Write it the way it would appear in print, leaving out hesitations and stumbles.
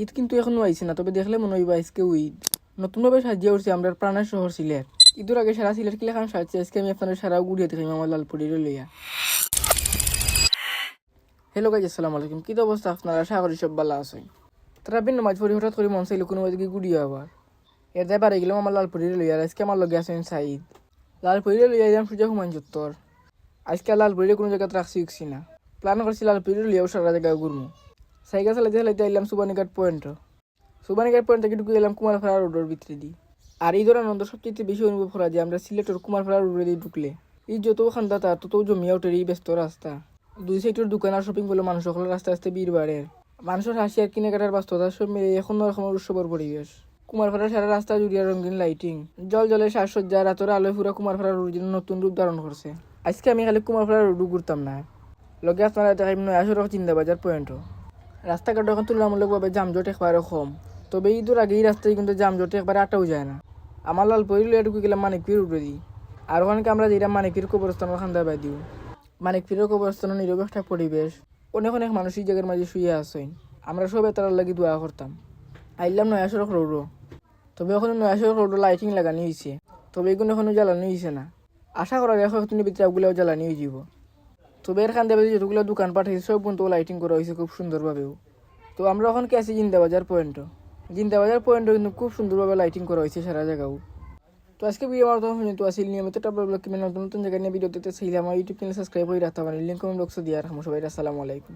ঈদ কিন্তু এখনো আইছে না, তবে দেখলে মনে হইবা আজকে ঈদ। নতুনভাবে সাজিয়ে উঠছে আমরা প্রাণের শহর সিলেট। ঈদের আগে সারা সিলেট কিলাখান সাজছে, আজকে আমি আপনাদের সারা ঘুরিয়ে দেখাই আমার লালপুরির লইয়া। হ্যালো গাইজ, আসসালামু আলাইকুম। কি তো অবস্থা আপনারা? আশা করি সব ভালো আছেন। তারা বিন নামাজ পড়ি হঠাৎ করে মন চাইলো কোনো দিকে ঘুরিয়ে আবার এর দায় বাড়ি গেলাম আমার লালপুরির লইয়া। আজকে আমার লগে আছেন সাইদ। লালপুরির লইয়া এলাম সূর্য হুমায়ুন চত্বর। আজকে লালপুরির কোনো জায়গাতে রাখছি উঠছি না, প্ল্যান করছি লালপুরির লইয়াও সারা জায়গায় ঘুরবো। সাইকেল চালাইতে চালাইতে এলাম সুবানীঘাট পয়েন্ট। সুবানীঘাট পয়েন্ট থেকে ঢুকে এলাম কুমারপাড়া রোডের ভিতরে দিই। আর এই ধরনের আনন্দ সবচেয়ে বেশি অনুভব করা যায় আমরা সিলেটের কুমারপাড়া রোডে দিয়ে ঢুকলে। এই যত খান্দা তার তত জমিয়া ওঠের এই ব্যস্ত রাস্তা। দুই সাইডের দোকান আর শপিং বলে মানুষ সকলের আস্তে আস্তে ভিড় বাড়ে। মানুষের হাসি আর কেনাকাটার ব্যস্ততা সব মিলে এখন রকমের উৎসবের পরিবেশ। কুমারপাড়ার সারা রাস্তা জুড়িয়া রঙিন লাইটিং, জল জলের সাজসজ্জা, রাতের আলোয় পুরা কুমারপাড়া রোড যেন নতুন রূপ ধারণ করছে। আজকে আমি খালি কুমারপাড়া রোডও ঘুরতাম না, লগে আপনারা দেখাই নয়া সড়ক চিন্তাবাজার পয়েন্টও। রাস্তাঘাট এখন তুলনামূলকভাবে যানজট একবারে কম, তবে ঈদের আগে এই রাস্তায় কিন্তু যানজট একবারে আটাও যায় না। আমার লালপুরি লইয়া ঢুকে গেলাম মানিকপীর উঠে দিই। আর ওখানে আমরা যেটা মানিকপীর কবরস্থানের খান্দা বাই দিও। মানিকপীরের কবরস্থানের নীরব একটা পরিবেশ, অনেক অনেক মানুষ এই জায়গার মাঝে শুয়ে আসেন। আমরা সবাই তার লাগি দোয়া করতাম। আইলাম নয়া সড়ক রোডও, তবে ওখানে নয়া সড়ক রোডও লাইটিং লাগানো হয়েছে, তবে এগুলো এখনো জ্বালানো হয়েছে না। আশা করা যায় কয়েকদিনের ভিতরে ওগুলোও জ্বালানি হয়ে যাব। তবে এর খান্দা বাজে যতগুলো দোকান পাঠাইছে সব বন্ধু লাইটিং করা হয়েছে খুব সুন্দরভাবেও। তো আমরা ওখানে আছি জিন্দাবাজার পয়েন্টও। জিন্দাবাজার পয়েন্টও কিন্তু খুব সুন্দরভাবে লাইটিং করা হয়েছে সারা জায়গাও। তো আজকে ভিডিও আমার তখন শুনে তো আসিল নিয়মিত টাবলা ব্লগ কিংবা নতুন নতুন জায়গায় নিয়ে ভিডিও দিতে চাইলে আমার ইউটিউব চ্যানেল সাবস্ক্রাইব করে রাখতে পারেন। লিঙ্ক কমেন্ট বক্সে দিয়ে রাখবো। সবাই আসসালামু আলাইকুম।